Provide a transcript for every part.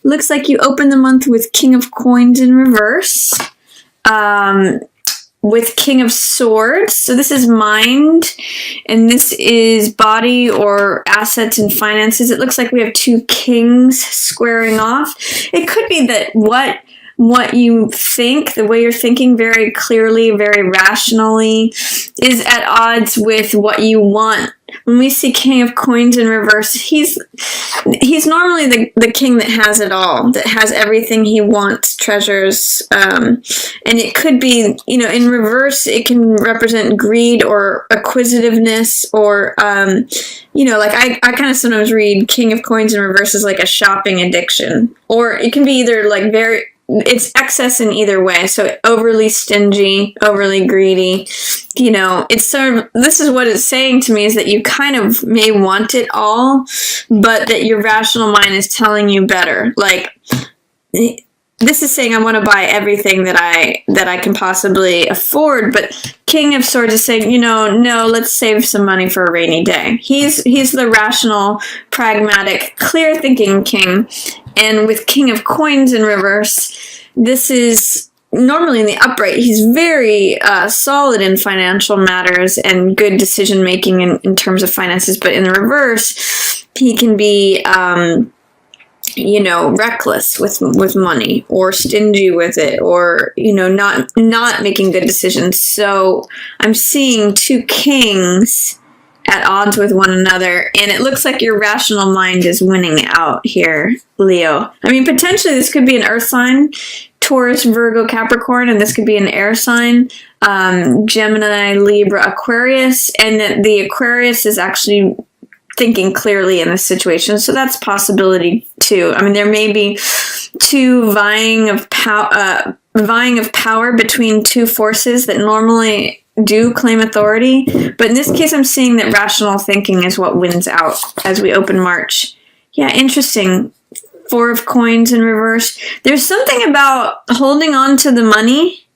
Looks like you open the month with King of Coins in reverse. With King of Swords. So this is mind, and this is body or assets and finances. It looks like we have two kings squaring off. It could be that what you think, the way you're thinking very clearly, very rationally, is at odds with what you want. When we see King of Coins in reverse, he's normally the king that has it all, that has everything he wants, treasures, and it could be, in reverse, it can represent greed or acquisitiveness or, like I kind of sometimes read King of Coins in reverse as like a shopping addiction, or it can be either like it's excess in either way. So overly stingy, overly greedy, it's sort of, this is what it's saying to me, is that you kind of may want it all, but that your rational mind is telling you better. Like, this is saying I want to buy everything that I can possibly afford, but King of Swords is saying, no, let's save some money for a rainy day. He's the rational, pragmatic, clear-thinking king. And with King of Coins in reverse, this is normally in the upright. He's very solid in financial matters and good decision-making in terms of finances. But in the reverse, he can be, reckless with money, or stingy with it, or, not making good decisions. So I'm seeing two kings at odds with one another, and it looks like your rational mind is winning out here, Leo. I mean, potentially this could be an earth sign, Taurus, Virgo, Capricorn, and this could be an air sign, Gemini, Libra, Aquarius, and that the Aquarius is actually thinking clearly in this situation. So that's a possibility too. I mean, there may be two vying of power between two forces that normally do claim authority, but in this case I'm seeing that rational thinking is what wins out as we open March. Yeah, interesting. Four of Coins in reverse. There's something about holding on to the money,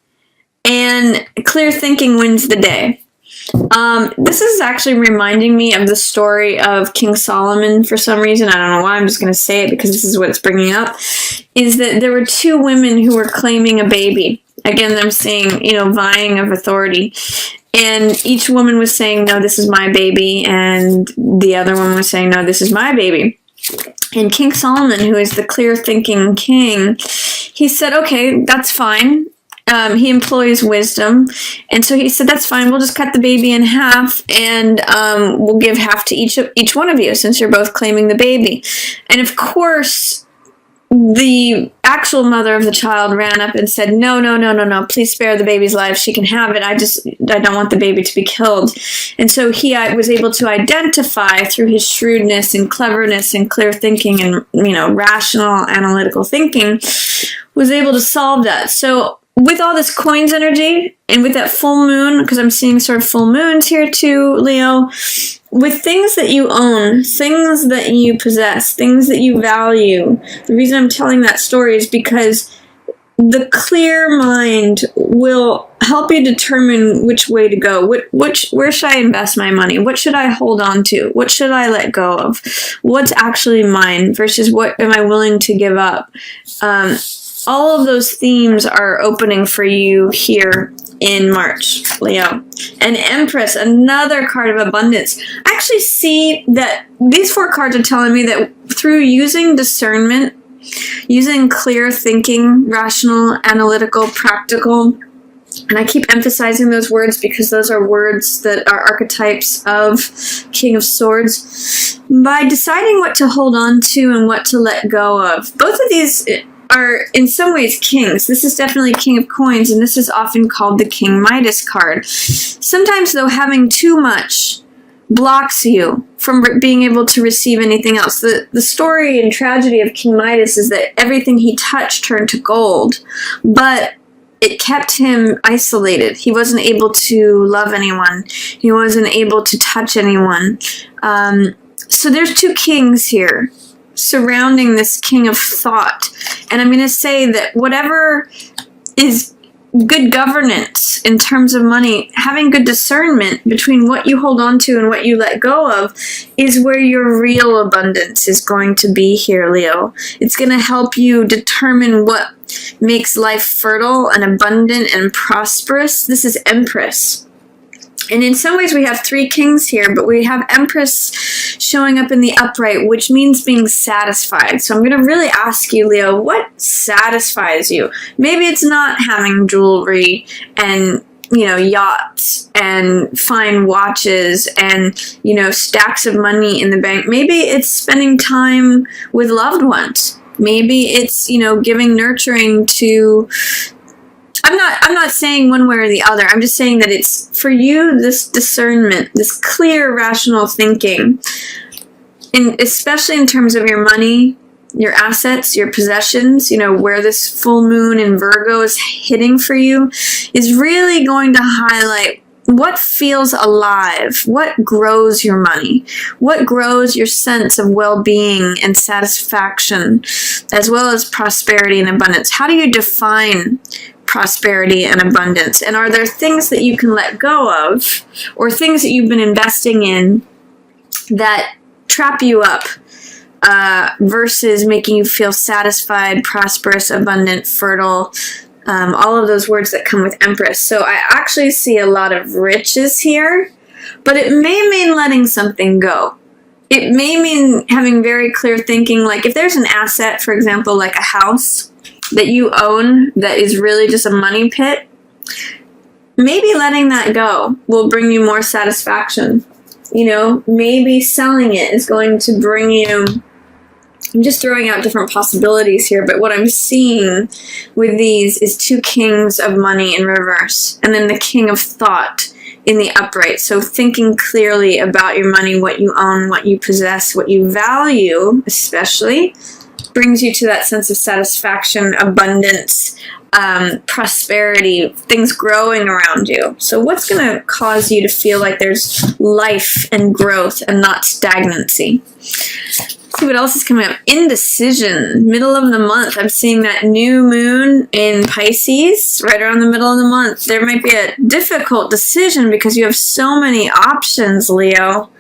and clear thinking wins the day. This is actually reminding me of the story of King Solomon for some reason. I don't know why, I'm just going to say it because this is what it's bringing up, is that there were two women who were claiming a baby. Again, I'm seeing, vying of authority. And each woman was saying, no, this is my baby. And the other one was saying, no, this is my baby. And King Solomon, who is the clear-thinking king, he said, okay, that's fine. He employs wisdom. And so he said, that's fine. We'll just cut the baby in half, and we'll give half to each one of you, since you're both claiming the baby. And of course, the actual mother of the child ran up and said, no, please spare the baby's life. She can have it. I don't want the baby to be killed. And so he was able to identify through his shrewdness and cleverness and clear thinking and, rational, analytical thinking, was able to solve that. So with all this coins energy and with that full moon, because I'm seeing sort of full moons here too, Leo, with things that you own, things that you possess, things that you value, the reason I'm telling that story is because the clear mind will help you determine which way to go. Where should I invest my money? What should I hold on to? What should I let go of? What's actually mine versus what am I willing to give up? All of those themes are opening for you here in March, Leo. And Empress, another card of abundance. I actually see that these four cards are telling me that through using discernment, using clear thinking, rational, analytical, practical, and I keep emphasizing those words because those are words that are archetypes of King of Swords, by deciding what to hold on to and what to let go of. Both of these are in some ways kings. This is definitely King of Coins, and this is often called the King Midas card. Sometimes, though, having too much blocks you from being able to receive anything else. The story and tragedy of King Midas is that everything he touched turned to gold, but it kept him isolated. He wasn't able to love anyone. He wasn't able to touch anyone. So there's two kings here surrounding this king of thought. And I'm going to say that whatever is good governance in terms of money, having good discernment between what you hold on to and what you let go of is where your real abundance is going to be here, Leo. It's going to help you determine what makes life fertile and abundant and prosperous. This is Empress. And in some ways we have 3 kings here, but we have Empress showing up in the upright, which means being satisfied. So I'm going to really ask you, Leo, what satisfies you? Maybe it's not having jewelry and, yachts and fine watches and, stacks of money in the bank. Maybe it's spending time with loved ones. Maybe it's, giving nurturing to... I'm not saying one way or the other. I'm just saying that it's, for you, this discernment, this clear, rational thinking, and especially in terms of your money, your assets, your possessions, where this full moon in Virgo is hitting for you, is really going to highlight what feels alive, what grows your money, what grows your sense of well-being and satisfaction, as well as prosperity and abundance. How do you define prosperity and abundance? And are there things that you can let go of, or things that you've been investing in that trap you up versus making you feel satisfied, prosperous, abundant, fertile, all of those words that come with Empress. So I actually see a lot of riches here, but it may mean letting something go. It may mean having very clear thinking, like if there's an asset, for example, like a house that you own that is really just a money pit, maybe letting that go will bring you more satisfaction. Maybe selling it is going to bring you... I'm just throwing out different possibilities here, but what I'm seeing with these is 2 kings of money in reverse, and then the king of thought in the upright. So thinking clearly about your money, what you own, what you possess, what you value, especially, brings you to that sense of satisfaction, abundance, prosperity, things growing around you. So what's going to cause you to feel like there's life and growth and not stagnancy? See what else is coming up. Indecision, middle of the month. I'm seeing that new moon in Pisces right around the middle of the month. There might be a difficult decision because you have so many options, Leo.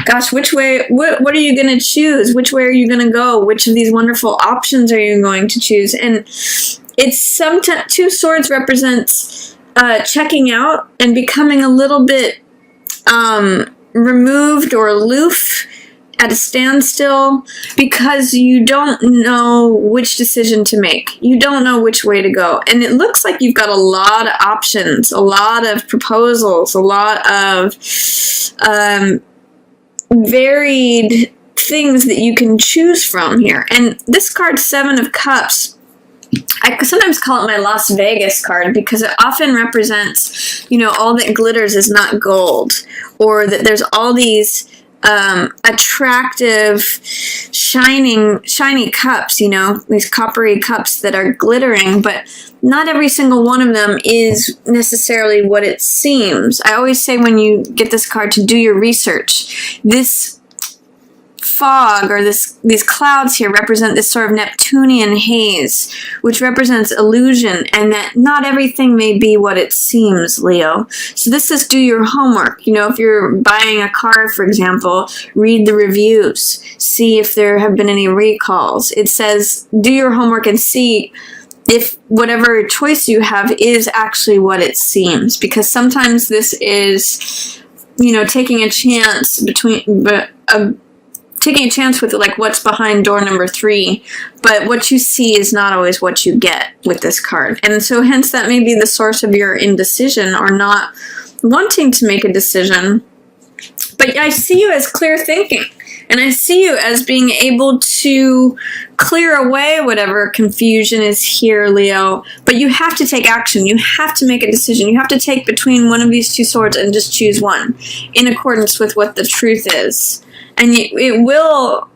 Gosh, which way, what are you going to choose? Which way are you going to go? Which of these wonderful options are you going to choose? And it's sometimes 2 swords represents checking out and becoming a little bit removed or aloof, at a standstill, because you don't know which decision to make. You don't know which way to go. And it looks like you've got a lot of options, a lot of proposals, a lot of varied things that you can choose from here. And this card, 7 of Cups, I sometimes call it my Las Vegas card because it often represents, all that glitters is not gold, or that there's all these attractive, shiny cups, these coppery cups that are glittering, but not every single one of them is necessarily what it seems. I always say when you get this card to do your research. This fog or these clouds here represent this sort of Neptunian haze, which represents illusion, and that not everything may be what it seems, Leo. So this is do your homework. If you're buying a car, for example, read the reviews, see if there have been any recalls. It says do your homework and see if whatever choice you have is actually what it seems, because sometimes this is, taking a chance taking a chance with like what's behind door number 3, but what you see is not always what you get with this card. And so hence that may be the source of your indecision or not wanting to make a decision. But I see you as clear thinking, and I see you as being able to clear away whatever confusion is here, Leo. But you have to take action. You have to make a decision. You have to take between one of these 2 swords and just choose one in accordance with what the truth is. And it will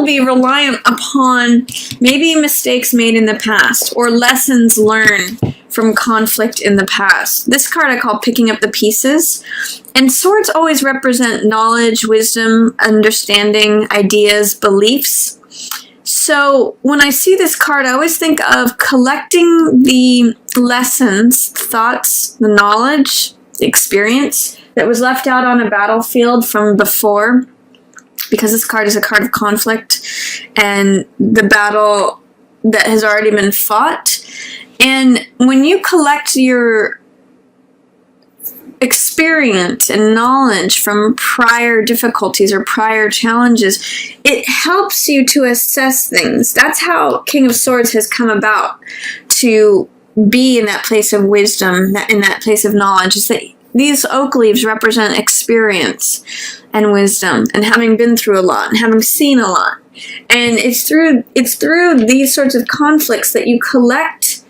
be reliant upon maybe mistakes made in the past or lessons learned from conflict in the past. This card I call picking up the pieces. And swords always represent knowledge, wisdom, understanding, ideas, beliefs. So when I see this card, I always think of collecting the lessons, thoughts, the knowledge, the experience that was left out on a battlefield from before, because this card is a card of conflict and the battle that has already been fought. And when you collect your experience and knowledge from prior difficulties or prior challenges, it helps you to assess things. That's how King of Swords has come about, to be in that place of wisdom, in that place of knowledge. Is that these oak leaves represent experience and wisdom, and having been through a lot and having seen a lot. And it's through these sorts of conflicts that you collect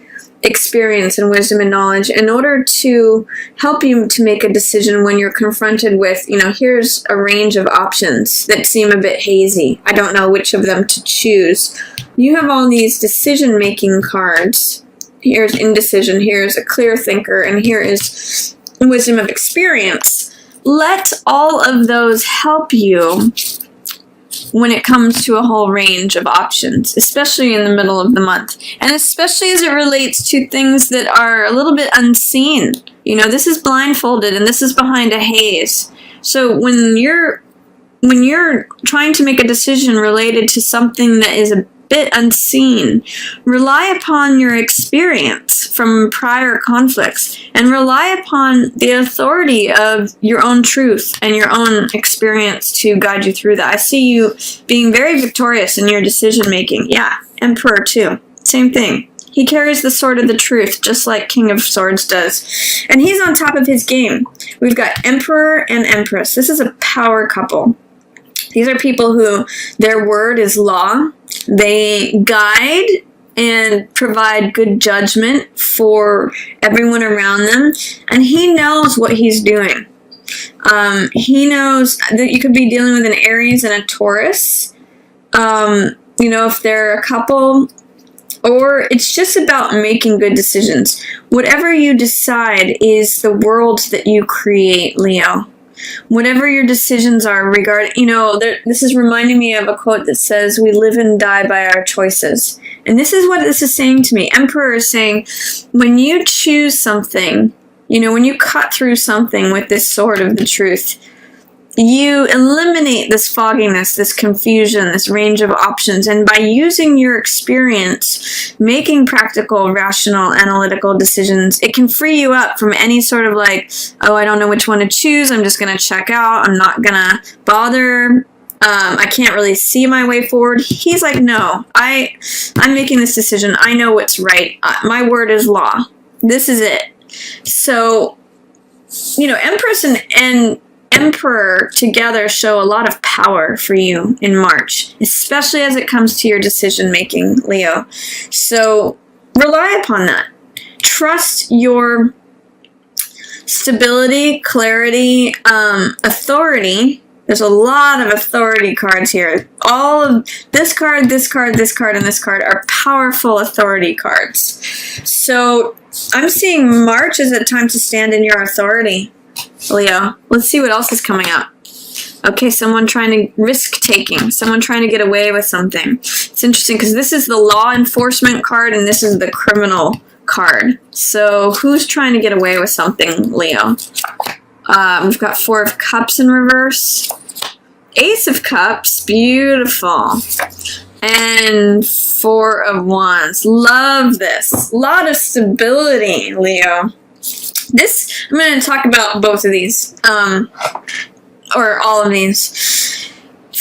experience and wisdom and knowledge in order to help you to make a decision when you're confronted with, here's a range of options that seem a bit hazy. I don't know which of them to choose. You have all these decision-making cards. Here's indecision, here's a clear thinker, and here is wisdom of experience. Let all of those help you when it comes to a whole range of options, especially in the middle of the month, and especially as it relates to things that are a little bit unseen. This is blindfolded and this is behind a haze. So when you're trying to make a decision related to something that is a bit unseen, rely upon your experience from prior conflicts and rely upon the authority of your own truth and your own experience to guide you through that. I see you being very victorious in your decision making. Yeah, Emperor too. Same thing. He carries the sword of the truth, just like King of Swords does. And he's on top of his game. We've got Emperor and Empress. This is a power couple. These are people who their word is law. They guide and provide good judgment for everyone around them. And he knows what he's doing. He knows that you could be dealing with an Aries and a Taurus. If they're a couple, or it's just about making good decisions. Whatever you decide is the world that you create, Leo. Whatever your decisions are regarding, this is reminding me of a quote that says, we live and die by our choices. And this is what this is saying to me. Emperor is saying, when you choose something, when you cut through something with this sword of the truth, you eliminate this fogginess, this confusion, this range of options. And by using your experience, making practical, rational, analytical decisions, it can free you up from any sort of I don't know which one to choose. I'm just going to check out. I'm not going to bother. I can't really see my way forward. He's like, no, I'm making this decision. I know what's right. My word is law. This is it. So, Empress and Emperor together show a lot of power for you in March, especially as it comes to your decision making, Leo. So rely upon that. Trust your stability, clarity, authority. There's a lot of authority cards here. All of this card, this card, this card, and this card are powerful authority cards. So I'm seeing March as a time to stand in your authority, Leo. Let's see what else is coming up. Okay, someone trying to risk-taking. Someone trying to get away with something. It's interesting because this is the law enforcement card and this is the criminal card. So who's trying to get away with something, Leo? We've got Four of Cups in reverse. Ace of Cups. Beautiful. And Four of Wands. Love this. A lot of stability, Leo. I'm going to talk about both of these, or all of these.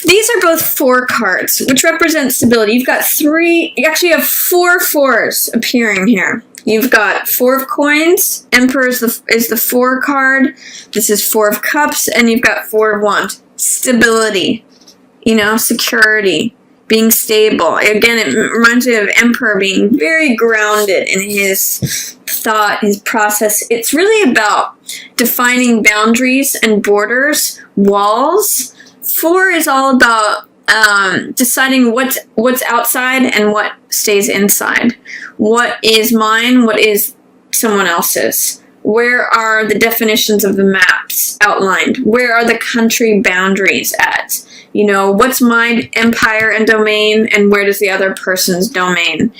These are both 4 cards, which represent stability. You've got 3, you actually have 4 fours appearing here. You've got 4 of Coins, Emperor is the 4 card, this is 4 of Cups, and you've got 4 of Wands. Stability, security, being stable. Again, it reminds me of Emperor being very grounded in his thought, his process. It's really about defining boundaries and borders, walls. 4 is all about deciding what's outside and what stays inside. What is mine? What is someone else's? Where are the definitions of the maps outlined? Where are the country boundaries at? You know, what's my empire and domain, and where does the other person's domain?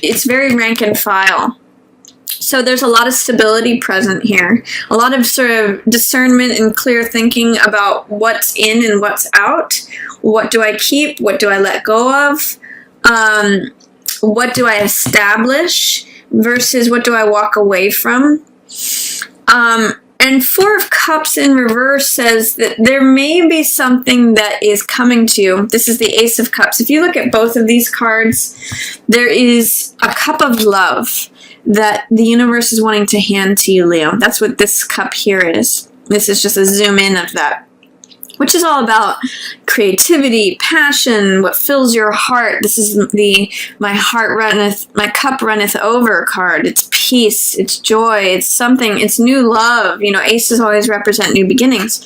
It's very rank and file. So there's a lot of stability present here, a lot of sort of discernment and clear thinking about what's in and what's out. What do I keep? What do I let go of? What do I establish versus what do I walk away from? And Four of Cups in reverse says that there may be something that is coming to you. This is the Ace of Cups. If you look at both of these cards, there is a cup of love that the universe is wanting to hand to you, Leo. That's what this cup here is. This is just a zoom in of that, which is all about creativity, passion, what fills your heart. This is the my cup runneth over card. It's peace, it's joy, it's something, it's new love. You know, aces always represent new beginnings.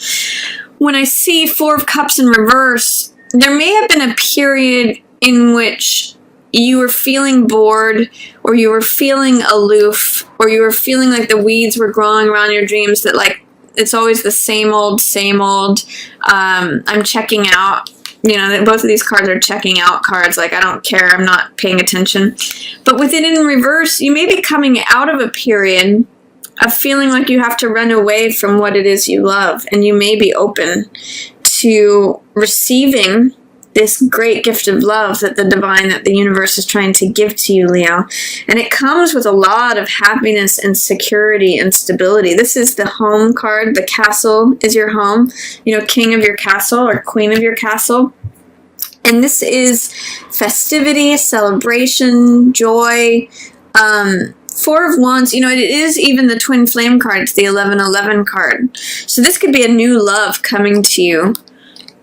When I see Four of Cups in reverse, there may have been a period in which you were feeling bored, or you were feeling aloof, or you were feeling like the weeds were growing around your dreams, that like, it's always the same old, I'm checking out. You know, both of these cards are checking out cards. Like, I don't care. I'm not paying attention. But with it in reverse, you may be coming out of a period of feeling like you have to run away from what it is you love. And you may be open to receiving this great gift of love that the divine, that the universe is trying to give to you, Leo. And it comes with a lot of happiness and security and stability. This is the home card. The castle is your home. You know, king of your castle or queen of your castle. And this is festivity, celebration, joy. Four of Wands, you know, it is even the twin flame card. It's the 1111 card. So this could be a new love coming to you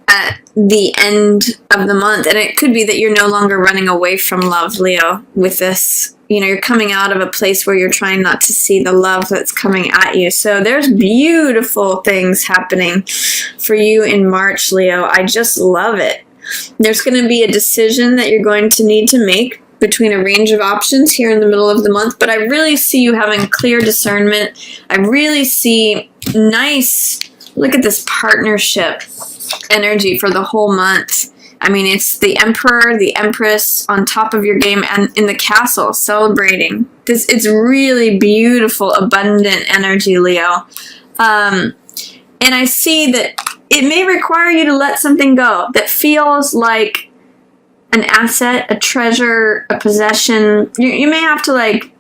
at the end of the month. And it could be that you're no longer running away from love, Leo, with this. You know, you're coming out of a place where you're trying not to see the love that's coming at you. So there's beautiful things happening for you in March, Leo. I just love it. There's going to be a decision that you're going to need to make between a range of options here in the middle of the month, but I really see you having clear discernment. I really see nice, look at this partnership energy for the whole month. I mean, it's the Emperor, the Empress on top of your game, and in the castle celebrating. It's really beautiful, abundant energy, Leo. And I see that it may require you to let something go that feels like an asset, a treasure, a possession. You may have to like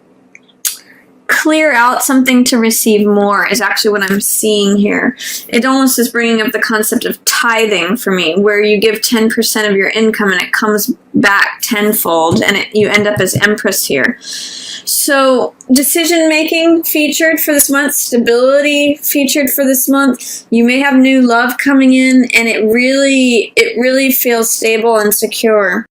clear out something to receive more is actually what I'm seeing here. It almost is bringing up the concept of tithing for me, where you give 10% of your income and it comes back tenfold, and you end up as Empress here. So decision making featured for this month, stability featured for this month. You may have new love coming in, and it really feels stable and secure.